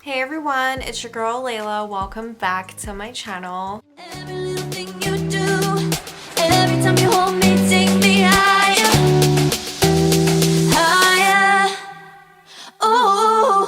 Hey everyone, it's your girl Layla. Welcome back to my channel. Every little thing you do, and every time you hold me, take me higher, higher. Ooh.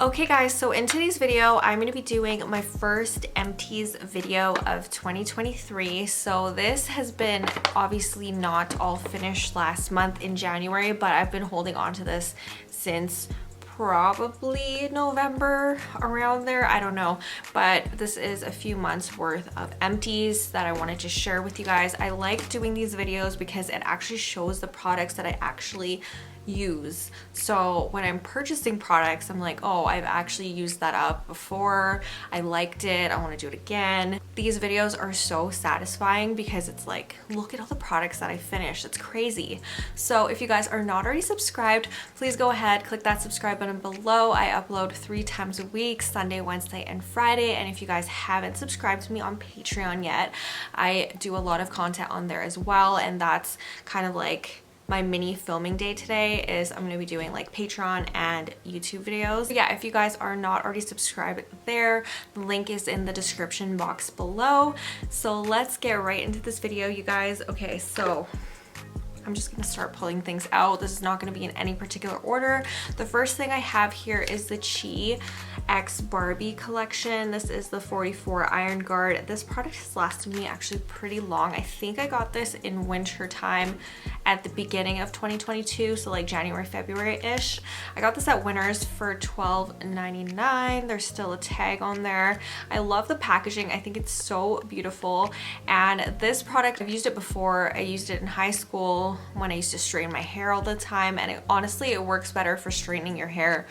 Okay guys, so in today's video, I'm going to be doing my first Empties video of 2023. So this has been obviously not all finished last month in January, but I've been holding on to this since probably November, around there, I don't know, but this is a few months worth of empties that I wanted to share with you guys. I like doing these videos because it actually shows the products that I actually use. So when I'm purchasing products, I'm like, oh, I've actually used that up before, I liked it, I want to do it again. These videos are so satisfying because it's like, look at all the products that I finished. It's crazy. So if you guys are not already subscribed, please go ahead, click that subscribe button below. I upload 3 times a week, Sunday, Wednesday, and Friday. And if you guys haven't subscribed to me on Patreon yet, I do a lot of content on there as well, and that's kind of like my mini filming day today. Is I'm going to be doing like Patreon and YouTube videos. But yeah, if you guys are not already subscribed there, the link is in the description box below. So let's get right into this video, you guys. Okay, so I'm just gonna start pulling things out. This is not gonna be in any particular order. The first thing I have here is the Chi X Barbie collection. This is the 44 Iron Guard. This product has lasted me actually pretty long. I think I got this in winter time at the beginning of 2022, so like January, February-ish. I got this at Winners for $12.99. There's still a tag on there. I love the packaging. I think it's so beautiful. And this product, I've used it before. I used it in high school when I used to straighten my hair all the time, and honestly it works better for straightening your hair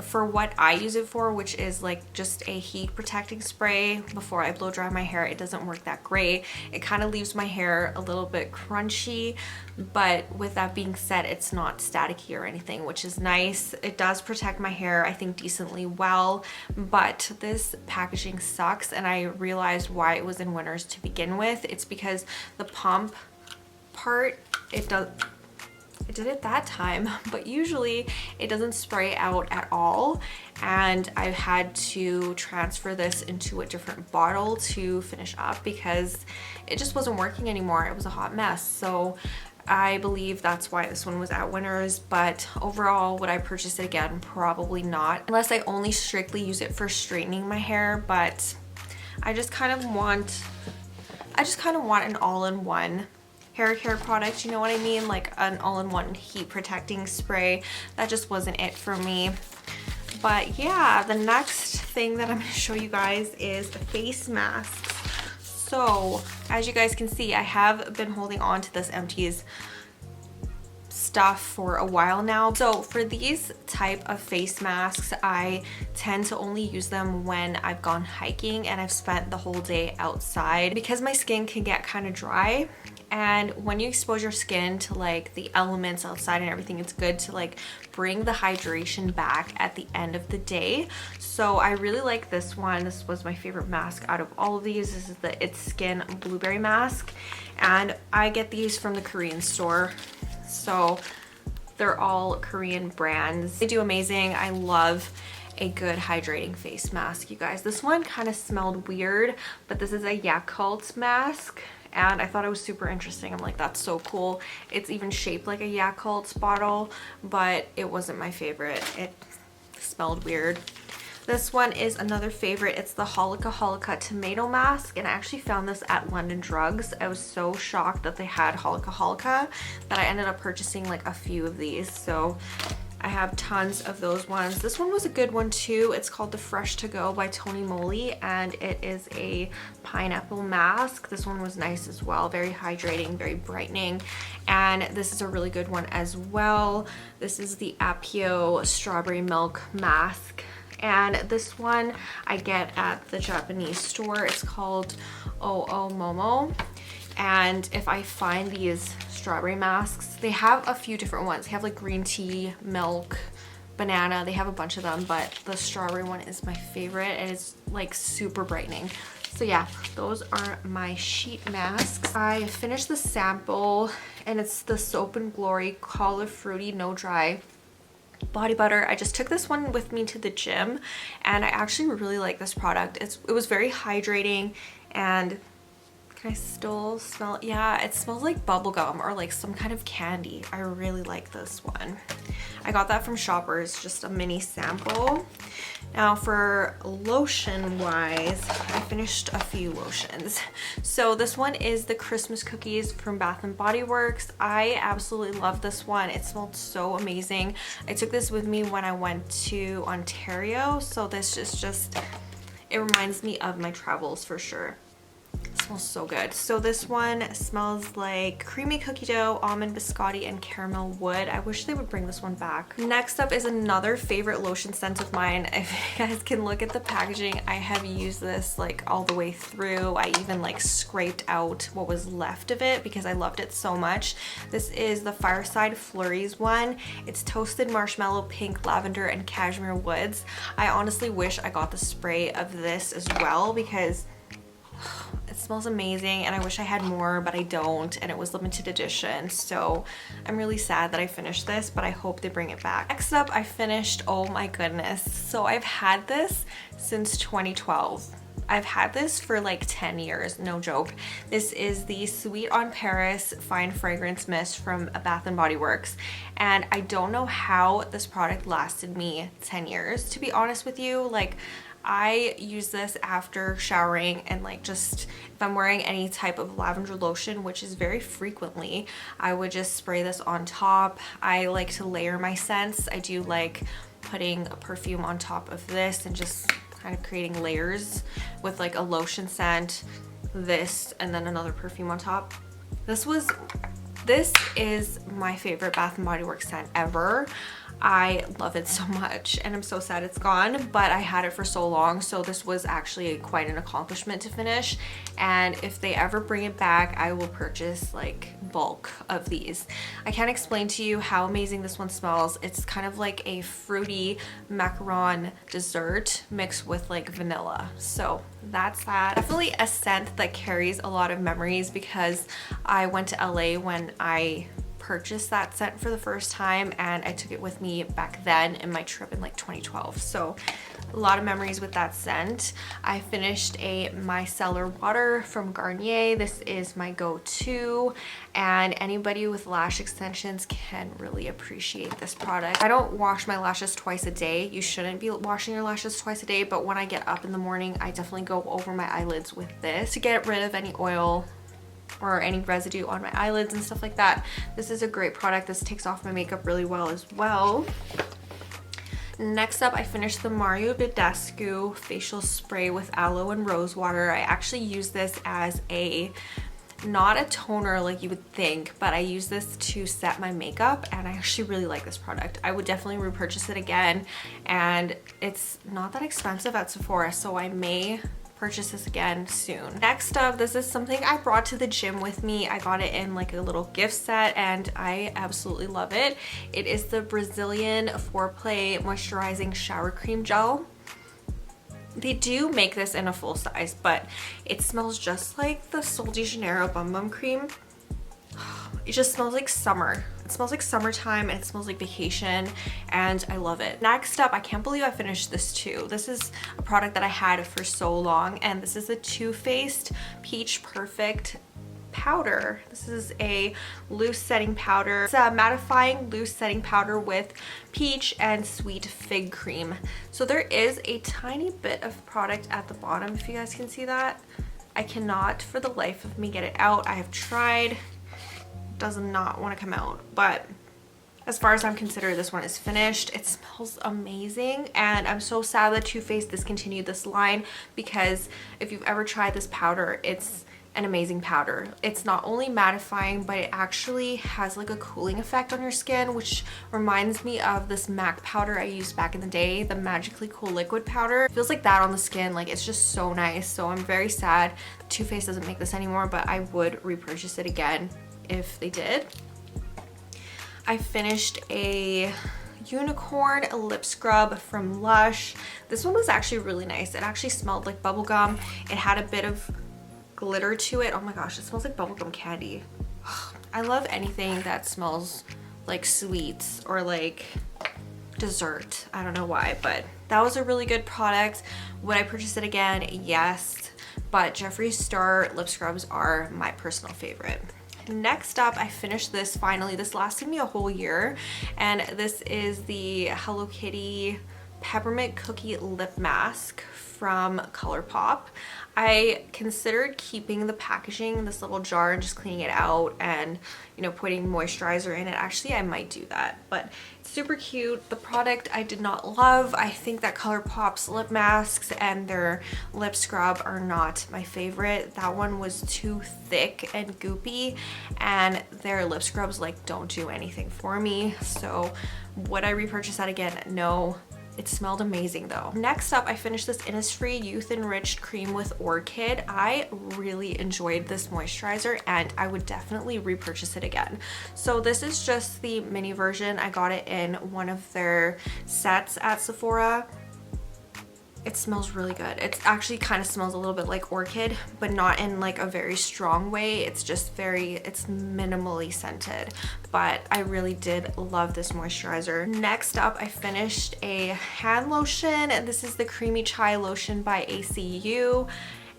for what I use it for, which is like just a heat protecting spray before I blow dry my hair. It doesn't work that great. It kind of leaves my hair a little bit crunchy, but with that being said, it's not staticky or anything, which is nice. It does protect my hair, I think, decently well, but this packaging sucks, and I realized why it was in Winners to begin with. It's because the pump part, it did it that time, but usually it doesn't spray out at all, and I've had to transfer this into a different bottle to finish up because it just wasn't working anymore. It was a hot mess. So I believe that's why this one was at Winners, but overall, would I purchase it again? Probably not, unless I only strictly use it for straightening my hair. But I just kind of want an all-in-one hair care product, you know what I mean? Like an all-in-one heat protecting spray. That just wasn't it for me. But yeah, the next thing that I'm going to show you guys is face masks. So as you guys can see, I have been holding on to this Empties stuff for a while now. So for these type of face masks, I tend to only use them when I've gone hiking and I've spent the whole day outside, because my skin can get kind of dry. And when you expose your skin to like the elements outside and everything, it's good to like bring the hydration back at the end of the day. So I really like this one. This was my favorite mask out of all of these. This is the It's Skin Blueberry Mask, and I get these from the Korean store. So they're all Korean brands. They do amazing. I love a good hydrating face mask, you guys. This one kind of smelled weird, but this is a Yakult mask, and I thought it was super interesting. I'm like, that's so cool. It's even shaped like a Yakult bottle, but it wasn't my favorite. It smelled weird. This one is another favorite. It's the Holika Tomato Mask, and I actually found this at London Drugs. I was so shocked that they had Holika that I ended up purchasing like a few of these. So I have tons of those ones. This one was a good one too. It's called the Fresh To Go by Tony Moly, and it is a pineapple mask. This one was nice as well. Very hydrating, very brightening. And this is a really good one as well. This is the Apio Strawberry Milk Mask. And this one I get at the Japanese store. It's called Oh Momo. And if I find these strawberry masks, they have a few different ones. They have like green tea, milk, banana. They have a bunch of them, but the strawberry one is my favorite, and it's like super brightening, So yeah, those are my sheet masks. I finished the sample and it's the Soap and Glory Olive Fruity No Dry body butter. I just took this one with me to the gym and I actually really like this product. It was very hydrating, and can I still smell it? Yeah, it smells like bubblegum or like some kind of candy. I really like this one. I got that from Shoppers, just a mini sample. Now for lotion wise, I finished a few lotions. So this one is the Christmas cookies from Bath and Body Works. I absolutely love this one. It smelled so amazing. I took this with me when I went to Ontario. So this is just, it reminds me of my travels for sure. It smells so good. So this one smells like creamy cookie dough, almond biscotti, and caramel wood. I wish they would bring this one back. Next up is another favorite lotion scent of mine. If you guys can look at the packaging, I have used this like all the way through. I even like scraped out what was left of it because I loved it so much. This is the Fireside Flurries one. It's toasted marshmallow, pink, lavender, and cashmere woods. I honestly wish I got the spray of this as well because it smells amazing and I wish I had more, but I don't, and it was limited edition, so I'm really sad that I finished this, but I hope they bring it back. Next up, I finished, oh my goodness, so I've had this since 2012. I've had this for like 10 years, no joke. This is the Sweet on Paris Fine Fragrance Mist from Bath and Body Works, and I don't know how this product lasted me 10 years, to be honest with you. Like, I use this after showering, and like just if I'm wearing any type of lavender lotion, which is very frequently, I would just spray this on top. I like to layer my scents. I do like putting a perfume on top of this and just kind of creating layers with like a lotion scent, this, and then another perfume on top. This is my favorite Bath and Body Works scent ever. I love it so much and I'm so sad it's gone, but I had it for so long, so this was actually quite an accomplishment to finish, and if they ever bring it back, I will purchase like bulk of these. I can't explain to you how amazing this one smells. It's kind of like a fruity macaron dessert mixed with like vanilla, so that's that. Definitely a scent that carries a lot of memories because I went to LA when I purchased that scent for the first time, and I took it with me back then in my trip in like 2012, so a lot of memories with that scent. I finished a micellar water from Garnier. This is my go-to, and anybody with lash extensions can really appreciate this product. I don't wash my lashes twice a day. You shouldn't be washing your lashes twice a day, but when I get up in the morning, I definitely go over my eyelids with this to get rid of any oil or any residue on my eyelids and stuff like that. This is a great product. This takes off my makeup really well as well. Next up, I finished the Mario Badescu facial spray with aloe and rose water. I actually use this as not a toner like you would think, but I use this to set my makeup, and I actually really like this product. I would definitely repurchase it again, and it's not that expensive at Sephora, so I may purchase this again soon. Next up, this is something I brought to the gym with me. I got it in like a little gift set and I absolutely love it. It is the Brazilian Foreplay Moisturizing Shower Cream Gel. They do make this in a full size, but it smells just like the Sol de Janeiro Bum Bum Cream. It just smells like summer. It smells like summertime and it smells like vacation, and I love it. Next up, I can't believe I finished this too. This is a product that I had for so long, and this is the Too Faced Peach Perfect powder. This is a loose setting powder. It's a mattifying loose setting powder with peach and sweet fig cream. So there is a tiny bit of product at the bottom, if you guys can see that. I cannot for the life of me get it out. I have tried. Does not want to come out, but as far as I'm considered, this one is finished. It smells amazing, and I'm so sad that Too Faced discontinued this line, because if you've ever tried this powder, it's an amazing powder. It's not only mattifying, but it actually has like a cooling effect on your skin, which reminds me of this MAC powder I used back in the day, the Magically Cool Liquid powder. It feels like that on the skin. Like, it's just so nice. So I'm very sad Too Faced doesn't make this anymore, but I would repurchase it again if they did. I finished a Unicorn lip scrub from Lush. This one was actually really nice. It actually smelled like bubblegum. It had a bit of glitter to it. Oh my gosh, it smells like bubblegum candy. I love anything that smells like sweets or like dessert. I don't know why, but that was a really good product. Would I purchase it again? Yes, but Jeffree Star lip scrubs are my personal favorite. Next up, I finished this finally. This lasted me a whole year, and this is the Hello Kitty Peppermint Cookie Lip Mask from ColourPop. I considered keeping the packaging, this little jar, and just cleaning it out and, you know, putting moisturizer in it. Actually, I might do that, but it's super cute. The product I did not love. I think that ColourPop's lip masks and their lip scrub are not my favorite. That one was too thick and goopy, and their lip scrubs like don't do anything for me. So would I repurchase that again? No. It smelled amazing though. Next up, I finished this Innisfree Youth Enriched Cream with Orchid. I really enjoyed this moisturizer and I would definitely repurchase it again. So this is just the mini version. I got it in one of their sets at Sephora. It smells really good. It actually kind of smells a little bit like Orchid, but not in like a very strong way. It's just it's minimally scented, but I really did love this moisturizer. Next up, I finished a hand lotion, and this is the Creamy Chai Lotion by ACU.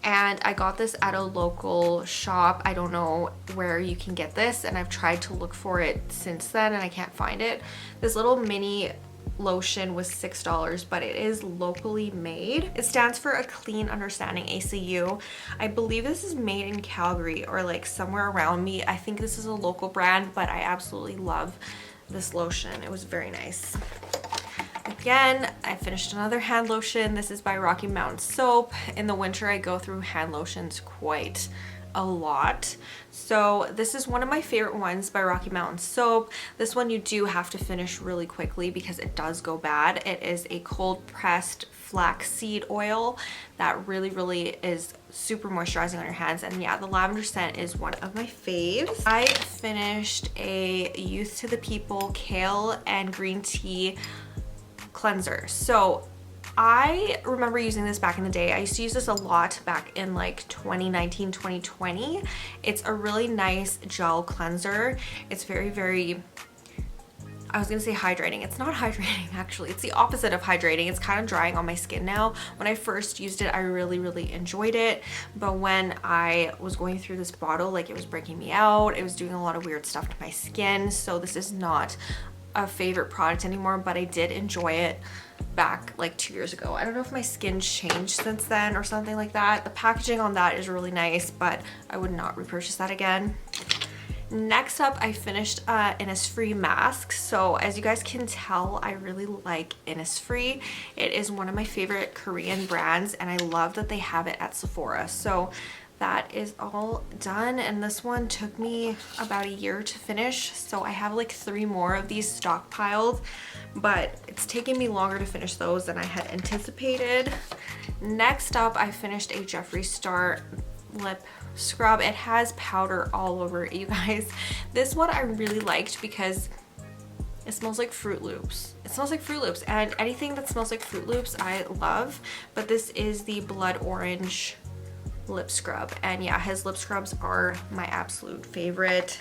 And I got this at a local shop. I don't know where you can get this, and I've tried to look for it since then and I can't find it. This little mini lotion was $6, but it is locally made. It stands for A Clean Understanding ACU. I believe this is made in Calgary or like somewhere around me. I think this is a local brand, but I absolutely love this lotion. It was very nice. Again, I finished another hand lotion. This is by Rocky Mountain Soap. In the winter, I go through hand lotions quite a lot. So this is one of my favorite ones by Rocky Mountain Soap. This one you do have to finish really quickly because it does go bad. It is a cold pressed flaxseed oil that really is super moisturizing on your hands. And yeah, the lavender scent is one of my faves. I finished a Youth to the People Kale and Green Tea cleanser. So I remember using this back in the day. I used to use this a lot back in like 2019, 2020. It's a really nice gel cleanser. It's very, I was gonna say hydrating. It's not hydrating actually. It's the opposite of hydrating. It's kind of drying on my skin now. When I first used it, I really enjoyed it. But when I was going through this bottle, like it was breaking me out. It was doing a lot of weird stuff to my skin. So this is not a favorite product anymore, but I did enjoy it back like 2 years ago. I don't know if my skin changed since then or something like that. The packaging on that is really nice, but I would not repurchase that again. Next up, I finished Innisfree mask. So as you guys can tell, I really like Innisfree. It is one of my favorite Korean brands, and I love that they have it at Sephora. So that is all done, and this one took me about a year to finish. So I have like 3 more of these stockpiled, but it's taking me longer to finish those than I had anticipated. Next up, I finished a Jeffree Star lip scrub. It has powder all over it, you guys. This one I really liked because it smells like Fruit Loops. It smells like Fruit Loops, and anything that smells like Fruit Loops I love. But this is the Blood Orange lip scrub, and yeah, his lip scrubs are my absolute favorite.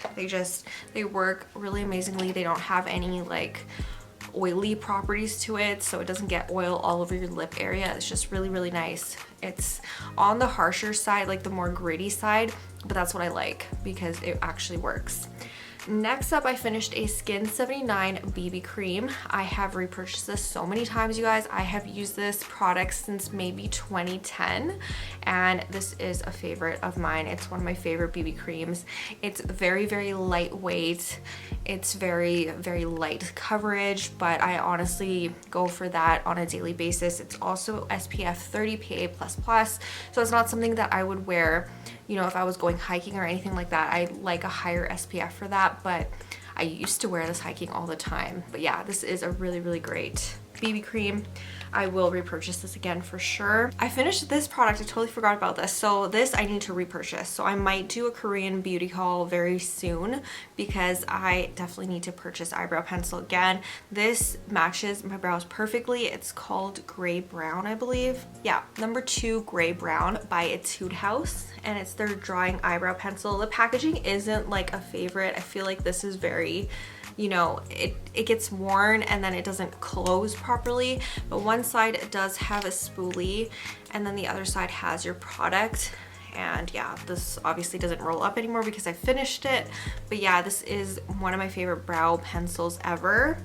They work really amazingly. They don't have any like oily properties to it, so it doesn't get oil all over your lip area. It's just really nice. It's on the harsher side, like the more gritty side, but that's what I like because it actually works. Next up, I finished a Skin 79 BB cream. I have repurchased this so many times, you guys. I have used this product since maybe 2010, and this is a favorite of mine. It's one of my favorite BB creams. It's very lightweight. It's very light coverage, but I honestly go for that on a daily basis. It's also SPF 30 PA++, so it's not something that I would wear, you know, if I was going hiking or anything like that. I like a higher SPF for that, but I used to wear this hiking all the time. But yeah, this is a really great BB cream. I will repurchase this again for sure. I finished this product. I totally forgot about this. So this I need to repurchase. So I might do a Korean beauty haul very soon because I definitely need to purchase eyebrow pencil again. This matches my brows perfectly. It's called Gray Brown, I believe. Yeah, number 2 Gray Brown by Etude House, and it's their drying eyebrow pencil. The packaging isn't like a favorite. I feel like this is very, you know, it gets worn and then it doesn't close properly, but one side does have a spoolie and then the other side has your product. And yeah, this obviously doesn't roll up anymore because I finished it, but yeah, this is one of my favorite brow pencils ever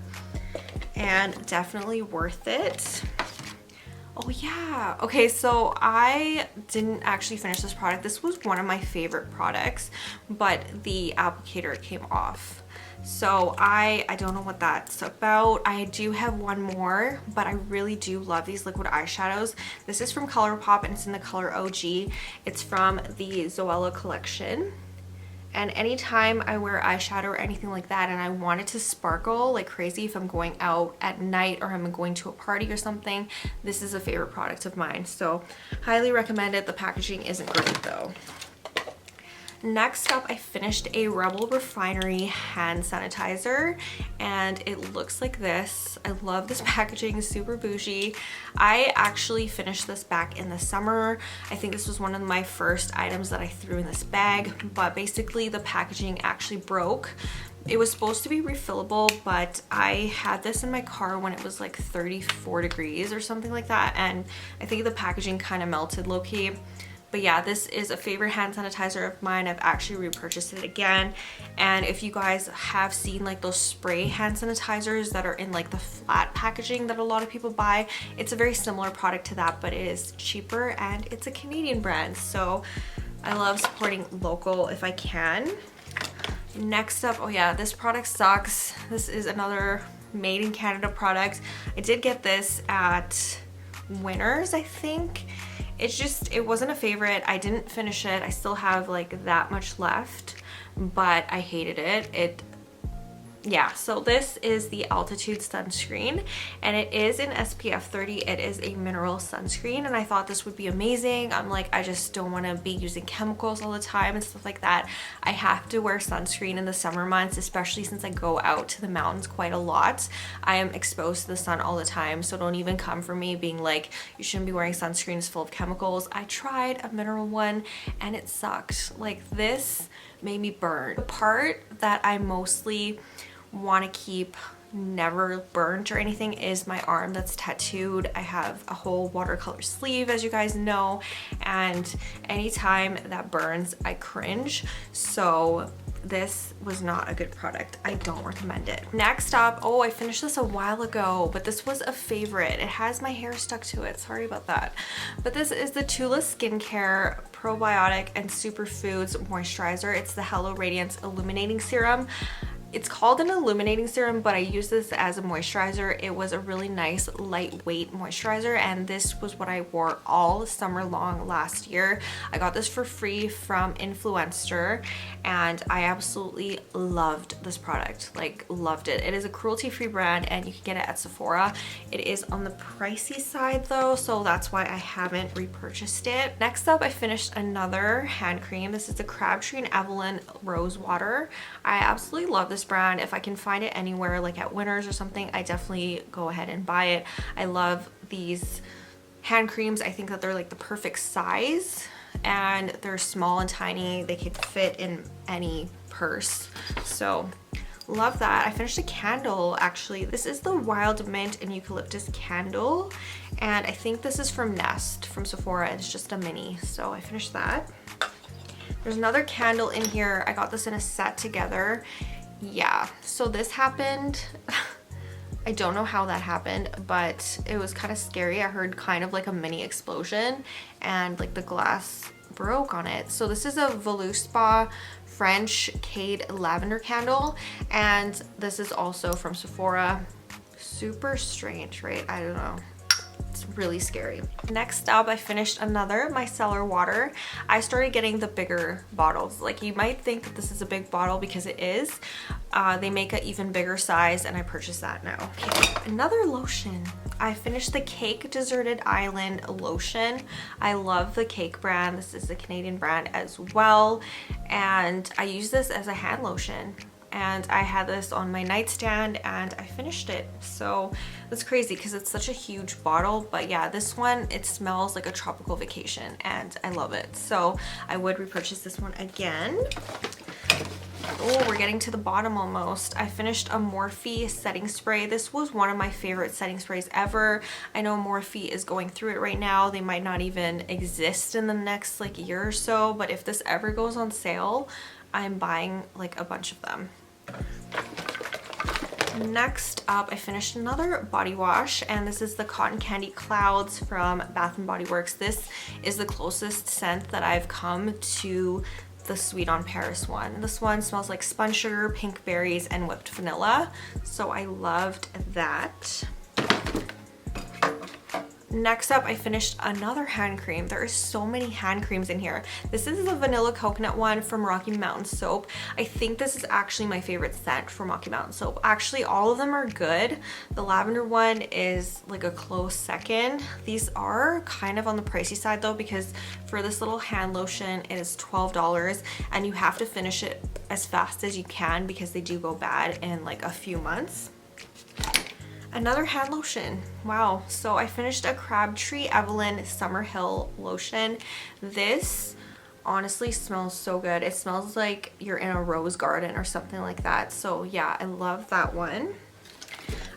and definitely worth it. Oh yeah, okay, so I didn't actually finish this product. This was one of my favorite products, but the applicator came off. So I don't know what that's about. I do have one more, but I really do love these liquid eyeshadows. This is from ColourPop and it's in the color OG. It's from the Zoella collection. And anytime I wear eyeshadow or anything like that and I want it to sparkle like crazy, if I'm going out at night or I'm going to a party or something, this is a favorite product of mine. So highly recommend it. The packaging isn't great though. Next up, I finished a Rebel Refinery hand sanitizer and it looks like this. I love this packaging, super bougie. I actually finished this back in the summer. I think this was one of my first items that I threw in this bag, but basically the packaging actually broke. It was supposed to be refillable, but I had this in my car when it was like 34 degrees or something like that, and I think the packaging kind of melted low-key. But yeah, this is a favorite hand sanitizer of mine. I've actually repurchased it again. And if you guys have seen like those spray hand sanitizers that are in like the flat packaging that a lot of people buy, it's a very similar product to that, but it is cheaper and it's a Canadian brand. So I love supporting local if I can. Next up, oh yeah, this product sucks. This is another made in Canada product. I did get this at Winners, I think. It wasn't a favorite. I didn't finish it. I still have like that much left, but I hated it. Yeah, so this is the Altitude sunscreen and it is in SPF 30. It is a mineral sunscreen and I thought this would be amazing. I'm like, I just don't want to be using chemicals all the time and stuff like that. I have to wear sunscreen in the summer months, especially since I go out to the mountains quite a lot. I am exposed to the sun all the time, so don't even come for me being like, you shouldn't be wearing sunscreen, it's full of chemicals. I tried a mineral one and it sucked. Like, this made me burn. The part that I mostly want to keep never burnt or anything is my arm that's tattooed. I have a whole watercolor sleeve, as you guys know, and anytime that burns I cringe. So this was not a good product. I don't recommend it. Next up, oh, I finished this a while ago, but this was a favorite. It has my hair stuck to it, sorry about that. But this is the Tula Skincare Probiotic and Superfoods Moisturizer. It's the Hello Radiance Illuminating Serum. It's called an illuminating serum, but I use this as a moisturizer. It was a really nice lightweight moisturizer, and this was what I wore all summer long last year. I got this for free from Influencer and I absolutely loved this product, like loved it. It is a cruelty-free brand and you can get it at Sephora. It is on the pricey side though, so that's why I haven't repurchased it. Next up, I finished another hand cream. This is the Crabtree and Evelyn Rose Water. I absolutely love this brand. If I can find it anywhere like at Winners or something, I definitely go ahead and buy it. I love these hand creams. I think that they're like the perfect size and they're small and tiny. They could fit in any purse. So love that. I finished a candle actually. This is the Wild Mint and Eucalyptus candle and I think this is from Nest from Sephora. It's just a mini, so I finished that. There's another candle in here. I got this in a set together. Yeah, so this happened. I don't know how that happened, but it was kind of scary. I heard kind of like a mini explosion and like the glass broke on it. So this is a Voluspa French Cade Lavender candle and this is also from Sephora. Super strange, right? I don't know. It's really scary. Next up, I finished another micellar water. I started getting the bigger bottles. Like, you might think that this is a big bottle because it is. They make an even bigger size and I purchased that now. Okay, another lotion. I finished the Cake Deserted Island lotion. I love the Cake brand. This is a Canadian brand as well. And I use this as a hand lotion. And I had this on my nightstand and I finished it. So that's crazy because it's such a huge bottle. But yeah, this one, it smells like a tropical vacation and I love it. So I would repurchase this one again. Oh, we're getting to the bottom almost. I finished a Morphe setting spray. This was one of my favorite setting sprays ever. I know Morphe is going through it right now. They might not even exist in the next like year or so, but if this ever goes on sale, I'm buying like a bunch of them. Next up, I finished another body wash, and this is the Cotton Candy Clouds from Bath & Body Works. This is the closest scent that I've come to the Sweet on Paris one. This one smells like spun sugar, pink berries, and whipped vanilla, so I loved that. Next up, I finished another hand cream. There are so many hand creams in here. This is the vanilla coconut one from Rocky Mountain Soap. I think this is actually my favorite scent from Rocky Mountain Soap. Actually, all of them are good. The lavender one is like a close second. These are kind of on the pricey side though, because for this little hand lotion, it is $12 and you have to finish it as fast as you can because they do go bad in like a few months. Another hand lotion. Wow. So I finished a Crabtree Evelyn Summerhill lotion. This honestly smells so good. It smells like you're in a rose garden or something like that. So yeah, I love that one.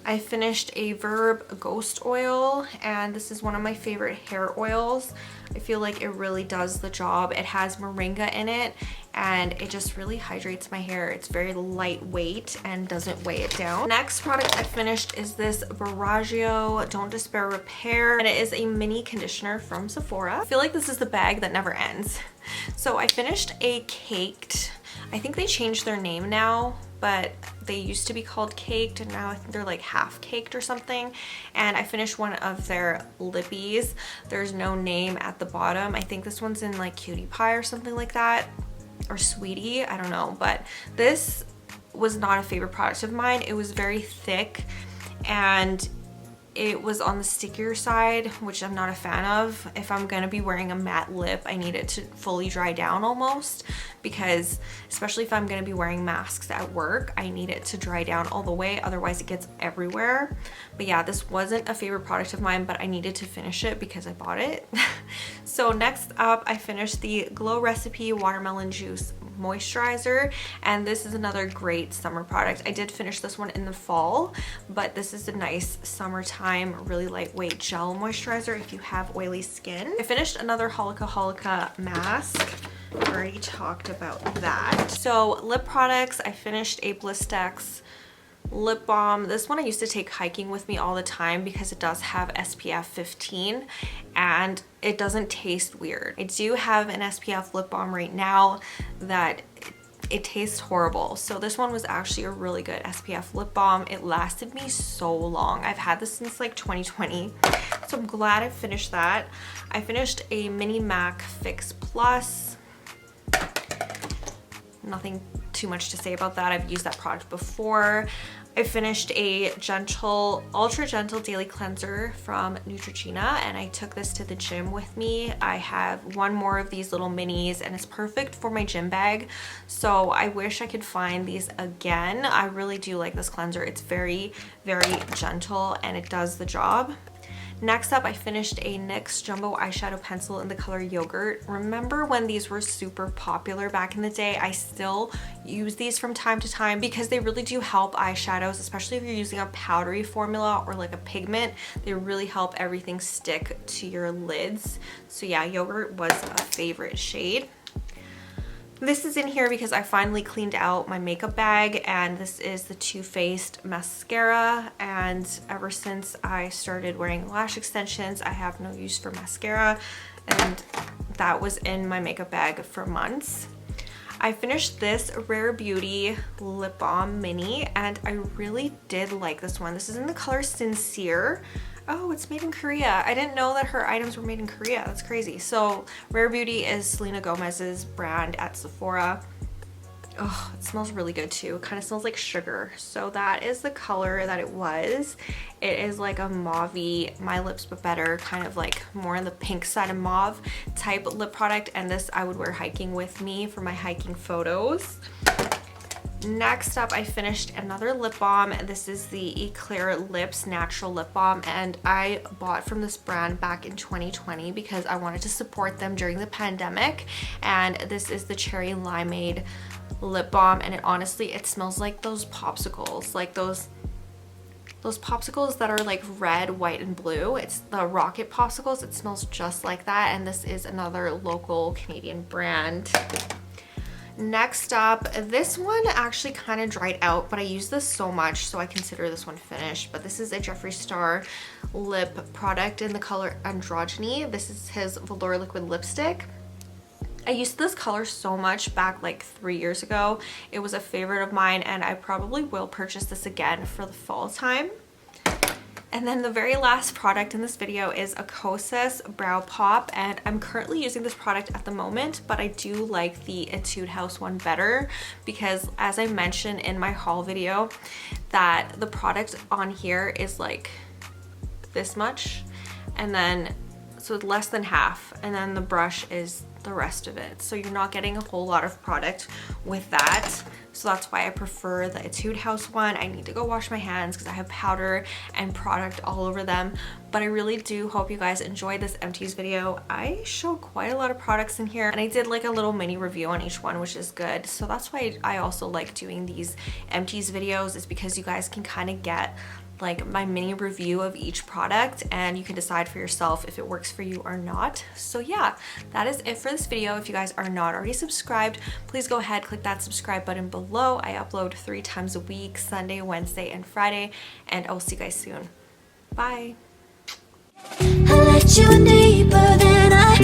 I finished a Verb Ghost Oil, and this is one of my favorite hair oils. I feel like it really does the job. It has moringa in it and it just really hydrates my hair. It's very lightweight and doesn't weigh it down. Next product I finished is this Barragio Don't Despair Repair, and it is a mini conditioner from Sephora. I feel like this is the bag that never ends. So I finished a Caked, I think they changed their name now, but they used to be called Caked and now I think they're like half caked or something. And I finished one of their lippies. There's no name at the bottom. I think this one's in like Cutie Pie or something like that, or Sweetie, I don't know. But this was not a favorite product of mine. It was very thick and it was on the stickier side, which I'm not a fan of. If I'm gonna be wearing a matte lip, I need it to fully dry down almost, because especially if I'm gonna be wearing masks at work, I need it to dry down all the way, otherwise it gets everywhere. But yeah, this wasn't a favorite product of mine, but I needed to finish it because I bought it. So next up, I finished the Glow Recipe Watermelon Juice Moisturizer, and this is another great summer product. I did finish this one in the fall, but this is a nice summertime, really lightweight gel moisturizer if you have oily skin. I finished another Holika mask. I already talked about that. So lip products, I finished a Blistex lip balm. This one I used to take hiking with me all the time because it does have SPF 15 and it doesn't taste weird. I do have an SPF lip balm right now that it tastes horrible. So this one was actually a really good SPF lip balm. It lasted me so long. I've had this since like 2020. So I'm glad I finished that. I finished a Mini Mac Fix Plus. Nothing too much to say about that. I've used that product before. I finished a ultra gentle daily cleanser from Neutrogena, and I took this to the gym with me. I have one more of these little minis and it's perfect for my gym bag. So I wish I could find these again. I really do like this cleanser. It's very, very gentle and it does the job. Next up, I finished a NYX Jumbo Eyeshadow Pencil in the color Yogurt. Remember when these were super popular back in the day? I still use these from time to time because they really do help eyeshadows, especially if you're using a powdery formula or like a pigment. They really help everything stick to your lids. So yeah, Yogurt was a favorite shade. This is in here because I finally cleaned out my makeup bag, and this is the Too Faced mascara, and ever since I started wearing lash extensions, I have no use for mascara, and that was in my makeup bag for months. I finished this Rare Beauty Lip Balm Mini, and I really did like this one. This is in the color Sincere. Oh, it's made in Korea. I didn't know that her items were made in Korea. That's crazy. So Rare Beauty is Selena Gomez's brand at Sephora. Oh, it smells really good too. It kind of smells like sugar. So that is the color that it was. It is like a mauve-y, My Lips But Better, kind of like more on the pink side of mauve type lip product. And this I would wear hiking with me for my hiking photos. Next up, I finished another lip balm. This is the Eclair Lips Natural Lip Balm, and I bought from this brand back in 2020 because I wanted to support them during the pandemic. And this is the Cherry Limeade lip balm, and it smells like those popsicles, like those popsicles that are like red, white, and blue. It's the Rocket popsicles. It smells just like that, and this is another local Canadian brand. Next up, this one actually kind of dried out, but I use this so much, so I consider this one finished. But this is a Jeffree Star lip product in the color Androgyny. This is his Velour Liquid Lipstick. I used this color so much back like 3 years ago. It was a favorite of mine, and I probably will purchase this again for the fall time. And then the very last product in this video is a Kosas Brow Pop, and I'm currently using this product at the moment, but I do like the Etude House one better because, as I mentioned in my haul video, that the product on here is like this much, and then so less than half, and then the brush is the rest of it, so you're not getting a whole lot of product with that. So that's why I prefer the Etude House one. I need to go wash my hands because I have powder and product all over them, but I really do hope you guys enjoyed this Empties video. I showed quite a lot of products in here, and I did like a little mini review on each one, which is good. So that's why I also like doing these Empties videos, is because you guys can kind of get like my mini review of each product, and you can decide for yourself if it works for you or not. So yeah, that is it for this video. If you guys are not already subscribed, please go ahead, click that subscribe button below. I upload 3 times a week, Sunday, Wednesday, and Friday, and I'll see you guys soon. Bye. I let you deeper than I